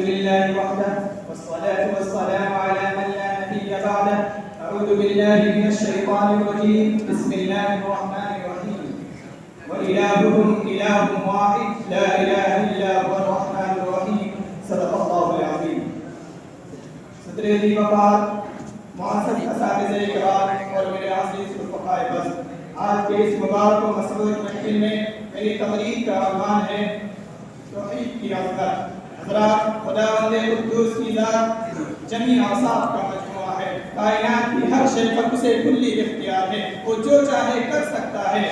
لله وحده والصلاة والسلام على من لا نبي بعده. أعوذ بالله من الشيطان الرجيم. بسم الله الرحمن الرحيم. وإلهكم إله واحد لا إله إلا هو الرحمن الرحيم. صدق الله العظيم. صدر علی وقار معزز اساتذہ کرام اور میرے عزیز رفقائے بس، آج کے اس مبارک و مسعود محفل میں میری تقریر کا عنوان ہے توحید کی عظمت. حضرات، خداوند قدوس کی ذات جمی اوصاف کا مجموعہ ہے. کائنات کی ہر شے پر اسے کلی اختیار ہے، وہ جو چاہے کر سکتا ہے.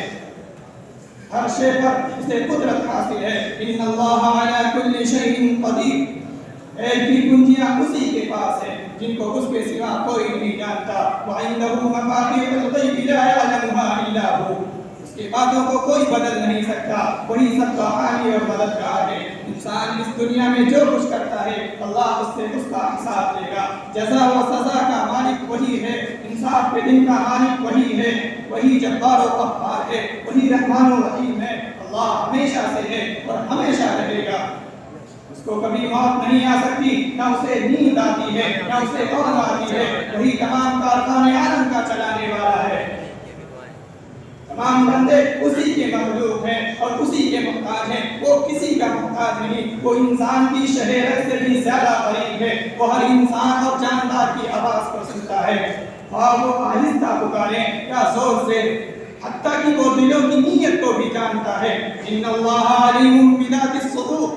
ہر شے پر اسے قدرت حاصل ہے. ان اللہ علی کل شیء قدیر. ایک بھی کنجیاں اسی کے پاس ہے جن کو اس کے سوا کوئی نہیں جانتا. وعنده مفاتیح الغیب لا یعلمها الا هو. اس کی باتوں کو کوئی بدل نہیں سکتا، وہی سب کا حامی اور مددگار ہے. انسان اس دنیا میں جو کچھ کرتا ہے اللہ اس سے اس کا حساب لے گا. جزا و سزا کا مالک وہی ہے، انصاف کے دن کا مالک وہی ہے، وہی جبار و قہار ہے، وہی رحمان و رحیم ہے. اللہ ہمیشہ سے ہے اور ہمیشہ رہے گا. اس کو کبھی موت نہیں آ سکتی، نہ اسے نیند آتی ہے نہ اسے قوم آتی ہے. وہی تمام کارخانے عالم کا چلانے والا ہے. تمام بندے اسی کے مخلوق ہیں اور اسی کے محتاج ہیں. وہ کسی کا محتاج نہیں. وہ انسان کی شہرت سے بھی زیادہ قریب ہے. وہ ہر انسان اور جاندار کی آواز کو سنتا ہے، اور وہ آہستہ پکاریں یا زور سے، حتیٰ کہ وہ دلوں کی نیت کو بھی جانتا ہے. ان اللہ علیم بذات الصدور.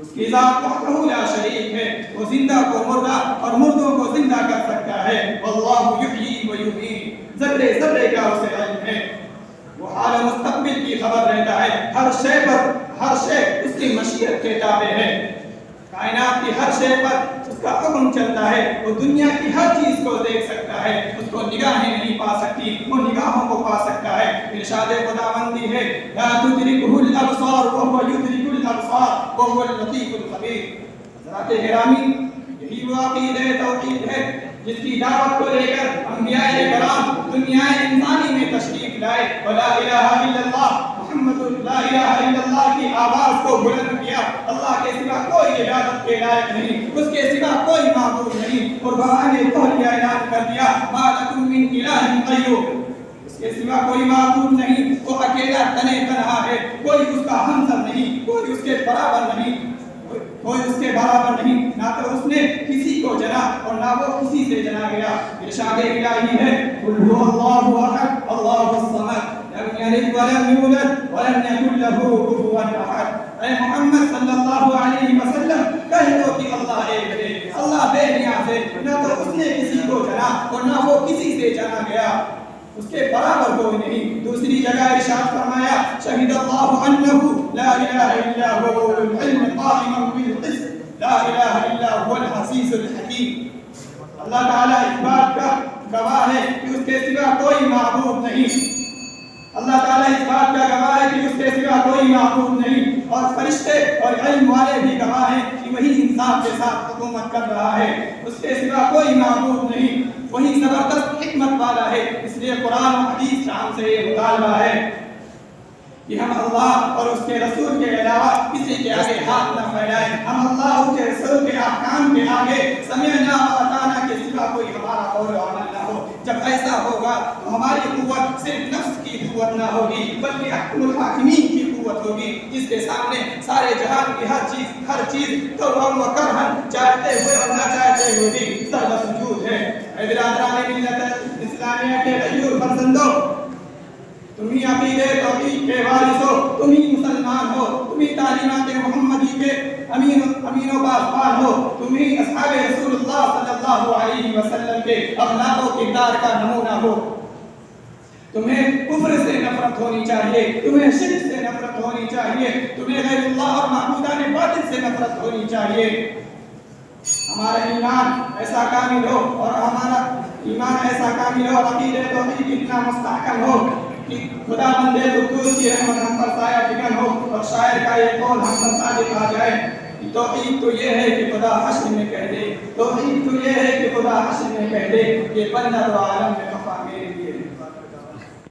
اس کی ذات وحدہ لا شریک ہے. وہ زندہ کو مردہ اور مردوں کو زندہ کر سکتا ہے. واللہ یحیی و یمیت. ذرے ذرے کا اسے علم ہے. وہ حال مستقبل کی خبر رہتا ہے. ہر شے اس کی مشیت کے تابع ہے. کائنات کی ہر شے پر اس کا حکم چلتا ہے. وہ دنیا کی ہر چیز کو دیکھ سکتا ہے. اس کو نگاہیں نہیں پا سکتی، وہ نگاہوں کو پا سکتا ہے. ارشاد خداوندی ہے لا تدرکہ الابصار وهو یدرک الابصار وهو اللطیف الخبیر. حضرات گرامی، یہی وہ عقیدہ توحید ہے جس کی دعوت کو لے کر انبیاء کرام دنیا انسانی میں تشریف لائے. ولا الہ الا اللہ محمد لا الہ الا اللہ کی آواز کو بلند کیا. اللہ کے سوا کوئی عبادت کے لائق نہیں، اس کے سوا کوئی معبود نہیں. اور قرآن نے توحید اعلان کر دیا ما لکم من الہ غیرہ. اس کے سوا کوئی معبود نہیں. وہ اکیلا تنہا ہے، کوئی اس کا ہمسر نہیں، کوئی اس کے برابر نہیں، نہ تو اس نے کسی کو جنا اور نہ وہ کسی سے جنا گیا. ارشاد الہی ہے قل هو اللہ احد اللہ الصمد لم یلد ولم یولد ولم یکن له کفوا احد. اے محمد صلی اللہ علیہ وسلم کہہ دو کہ اللہ ایک ہے، اللہ بے نیاز ہے. نہ تو اس نے کسی کو جنا اور نہ وہ کسی سے جنا گیا، اس کے برابر کوئی نہیں. دوسری جگہ ارشاد فرمایا شہید اللہ انہ لا الہ الا هو العلم قائما بالقسط لا الہ الا هو العزیز الحکیم. اللہ تعالیٰ اس بات کا گواہ ہے کہ اس کے سوا کوئی معبود نہیں. اللہ تعالیٰ اس بات کا گواہ ہے کہ اس کے سوا کوئی معبود نہیں. اور فرشتے اور علم والے بھی گواہ ہیں کہ وہی انصاف کے ساتھ حکومت کر رہا ہے. اس کے سوا کوئی معبود نہیں. وہی زبردست حکمت والا ہے. اس لیے قرآن و حدیث شام سے یہ مطالبہ ہے کہ ہم اللہ اور اس کے رسول کے علاوہ کسی کے آگے ہاتھ نہ پھیلائیں. ہم اللہ اور اس کے رسول کے احکام کے آگے سمعنا و اطعنا کے سوا کوئی ہمارا قول و عمل نہ ہو. جب ایسا ہوگا تو ہماری قوت صرف نفس کی قوت نہ ہوگی بلکہ احکم الحاکمین کی قوت ہوگی، جس کے سامنے سارے جہان کی ہر چیز طوعا و کرہا، چاہتے ہوئے اور نہ چاہتے ہوئے بھی سجدہ سجود ہے. اے برادران ملت اسلامیہ کے غیور فرزندوں، تم ہی عقیدہ توحید کے وارث ہو، تم ہی مسلمان ہو، تم ہی تعلیمات محمدی کے امین و پاسبان ہو، تم ہی اصحاب رسول اللہ صلی اللہ علیہ وسلم کے اخلاق و کردار کا نمونہ ہو. تمہیں کفر سے نفرت ہونی چاہیے، تمہیں شرک سے نفرت ہونی چاہیے، تمہیں غیر اللہ اور معبودان باطل سے نفرت ہونی چاہیے. ہمارا ایمان ایسا کامل ہو اور عقیدہ توحید اتنا مستحکم ہو کہ خدا بندے قدوس کی رحمت ہم پر سایہ فکن ہو اور شاعر کا یہ قول ہم پر صادق آ جائے. توحید تو یہ ہے کہ خدا حشر میں کہہ دے، توحید تو یہ ہے کہ خدا حشر میں کہہ دے کہ بندہ تو عالم میں